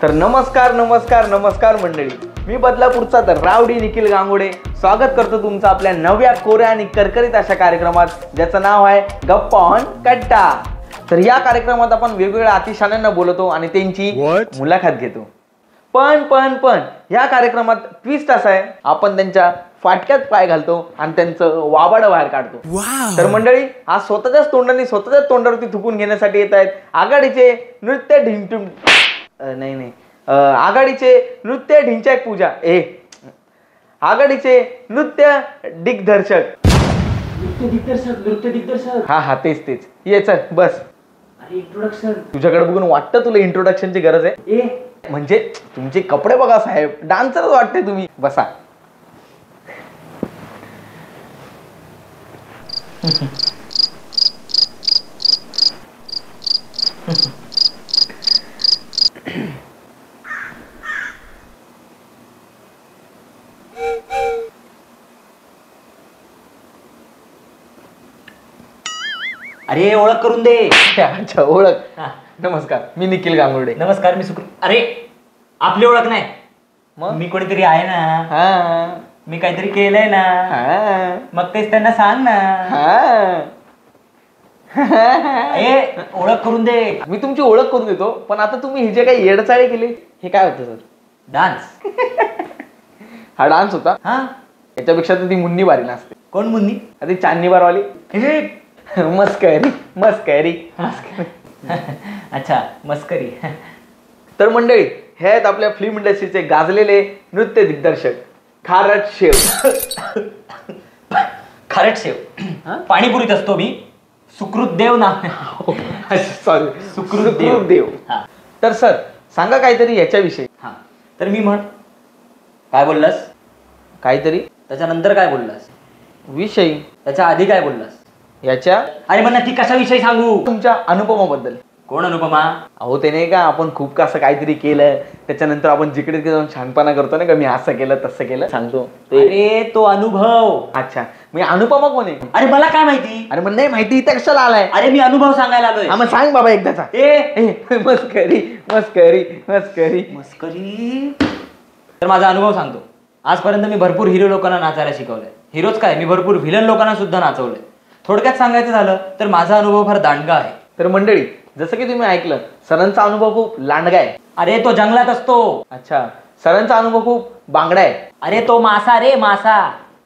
तर नमस्कार नमस्कार नमस्कार मंडळी, मी बदलापूरचा तर रावडी निखिल गांगुडे स्वागत करतो तुमचं आपल्या नव्या कोऱ्या आणि करकरीत अशा कार्यक्रमात, ज्याचं नाव आहे गप्पा ऑन कट्टा. तर या कार्यक्रमात आपण वेगवेगळ्या अतिशाण्यांना बोलतो आणि त्यांची मुलाखत घेतो. पण या कार्यक्रमात ट्विस्ट असा आहे, आपण त्यांच्या फाटक्यात पाय घालतो आणि त्यांचं वाबाड बाहेर काढतो. तर मंडळी, आज स्वतःच्याच तोंडावरती थुकून घेण्यासाठी येत आहेत आघाडीचे नृत्य आघाडीचे ढिंचॅक पूजा आघाडीचे नृत्य दिग्दर्शक. हा तेच ये चल बस. इंट्रोडक्शन तुझ्याकडे बघून वाटतं तुला इंट्रोडक्शनची गरज आहे? म्हणजे तुमचे कपडे बघा साहेब, डान्सरच वाटते तुम्ही. बसा. अरे ओळख करून दे. अच्छा ओळख. नमस्कार, मी निखिल गांगुर्डे. नमस्कार, मी सुकृत. अरे आपली ओळख नाही, मग मी कोणीतरी आहे ना. मी काहीतरी केलंय ना, मग तेच त्यांना सांग ना. ओळख करून दे. मी तुमची ओळख करून देतो, पण आता तुम्ही हे जे काही येडचाळे केले हे काय होतं सर? डान्स. हा डान्स होता. हा, याच्यापेक्षा तर ती मुन्नी बारी नसते. कोण मुन्नी? ती चांदणी बारवाली. मस्करी. अच्छा, मस्करी. तर मंडळी, हे आहेत आपल्या फिल्म इंडस्ट्रीचे गाजलेले नृत्य दिग्दर्शक खारट शेव. खारट शेव पाणीपुरीत असतो मी. सुकृत देव ना. सॉरी, सुकृत देव. तर सर सांगा काहीतरी याच्याविषयी. तर मी म्हण, काय बोललास? काहीतरी. त्याच्यानंतर काय बोललास? विषयी. त्याच्या आधी काय बोललास? याच्या. अरे मग नक्की कशाविषयी सांगू? तुमच्या अनुपमाबद्दल. कोण अनुपमा? अहो ते नाही का, आपण खूप असं काहीतरी केलं, त्याच्यानंतर आपण जिकडे जाऊन छानपणा करतो ना का, मी असं केलं तसं केलं सांगतो. अरे तो अनुभव. अच्छा, मी अनुपमा कोण आहे? अरे मला काय माहिती? अरे मग नाही माहिती इथे कशाला आलाय? अरे मी अनुभव सांगायला आलोय. मग सांग बाबा एकदाचा. मस्करी. तर माझा अनुभव सांगतो. आजपर्यंत मी भरपूर हिरो लोकांना नाचायला शिकवलंय. हिरोच काय, मी भरपूर व्हिलन लोकांना सुद्धा नाचवलंय. थोडक्यात सांगायचं झालं तर माझा अनुभव फार दांडगा आहे. तर मंडळी, जसं की तुम्ही ऐकलं, सरांचा अनुभव खूप लांडगा आहे. अरे तो जंगलात असतो. अच्छा, सरांचा अनुभव खूप बांगडा आहे. अरे तो मासा रे, मासा.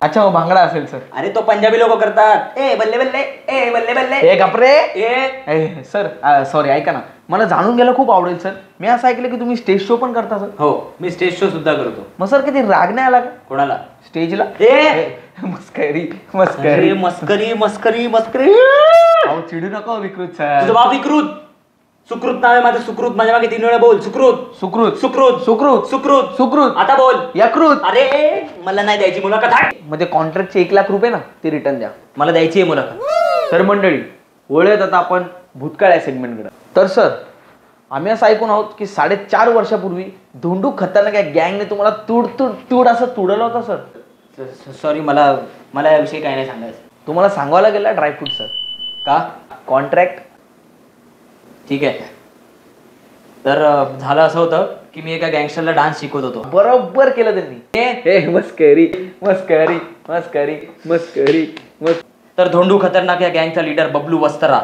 अच्छा, मग भांगडा असेल सर. अरे तो पंजाबी लोक करतात. बल्ले बल्ले, बल्ले बल्ले. गपरे. सर सॉरी, ऐका ना, मला जाणून घ्यायला खूप आवडेल सर. मी असं ऐकलं की तुम्ही स्टेज शो पण करता सर? हो, मी स्टेज शो सुद्धा करतो. मग सर किती राग नाही आला का कोणाला? स्टेजला? मस्करी. अहो चिडू नका विकृत सर. तुझं बाप विकृत. सुकृत नाव आहे माझं. सुकृत. माझ्या मागे 3 वेळा बोल. सुकृत. आता बोल यकृत. अरे मला नाही द्यायची मुलाखत. म्हणजे कॉन्ट्रॅक्टचे 1 लाख रुपये ना, ते रिटर्न द्या. मला द्यायची आहे मुलाखत. तर मंडळी, वळूयात आता आपण भूतकाळ या सेगमेंटकडे. तर सर, आम्ही असं ऐकून आहोत की 4.5 वर्षापूर्वी धोंडू खतरनाक या गँगने तुम्हाला तूड असं तुडलं होतं सर. सॉरी, मला याविषयी काही नाही सांगायचं. तुम्हाला सांगावं लागेल ड्रायफ्रूट सर. का? कॉन्ट्रॅक्ट. ठीक आहे. तर झालं असं होतं की मी एका गँगस्टरला डान्स शिकवत होतो. बरोबर केलं त्यांनी. मस्करी. तर धोंडू खतरनाक या गँगचा लीडर बबलू वस्त्रा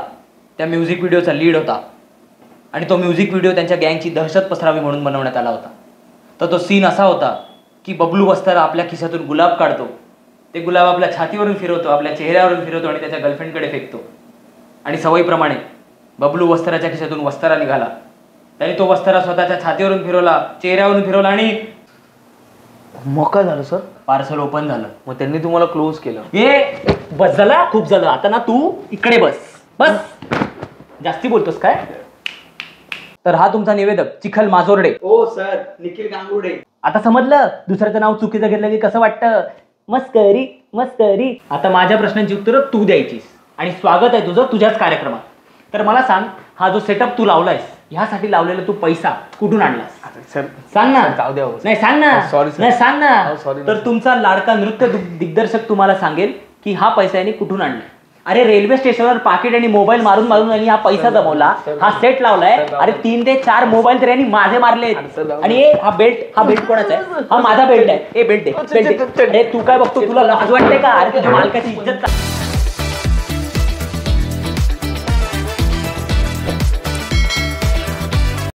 त्या म्युझिक व्हिडिओचा लीड होता. आणि तो म्युझिक व्हिडिओ त्यांच्या गँगची दहशत पसरावी म्हणून बनवण्यात आला होता. तर तो सीन असा होता की बबलू वस्त्रा आपल्या खिशातून गुलाब काढतो. ते गुलाब आपल्या छातीवरून फिरवतो, आपल्या चेहऱ्यावरून फिरवतो आणि त्याच्या गर्लफ्रेंडकडे फेकतो. आणि सवयीप्रमाणे बबलू वस्त्राच्या खिशातून वस्त्रा निघाला. त्याने तो वस्त्रा स्वतःच्या छातीवरून फिरवला, चेहऱ्यावरून फिरवला आणि मग काय झालं सर? पार्सल ओपन झालं. मग त्यांनी तुम्हाला क्लोज केलं. बस झाला, खूप झालं. आता ना तू इकडे बस. जास्ती बोलतोस काय? तर हा तुमचा निवेदक चिखल माजोर्डे. ओ सर, निखिल गांगुर्डे. आता समजलं दुसऱ्याचं नाव चुकीचं घेतलं की कसं वाटतं? मस्करी. आता माझ्या प्रश्नांची उत्तरं तू द्यायचीस आणि स्वागत आहे तुझं तुझ्याच कार्यक्रमात. तर मला सांग, हा जो सेटअप तू लावलायस ह्यासाठी लावलेला तू पैसा कुठून आणलास? सर सांग ना. जाऊ द्या. नाही सांग ना. सॉरी नाही सांग ना. सॉरी. तर तुमचा लाडका नृत्य दिग्दर्शक तुम्हाला सांगेल की हा पैसा याने कुठून आणलाय. अरे रेल्वे स्टेशनवर पाकिट आणि मोबाईल मारून मारून यांनी हा पैसा जमवला, हा सेट लावलाय. अरे 3 ते 4 मोबाईल तर यांनी माझे मारलेत. आणि हा बेल्ट कोणाचा आहे? हा माझा बेल्ट आहे. बेल्ट दे. अरे तू काय बघतो, तुला लाज वाटते का? अरे तुझ्या मालकाची इज्जत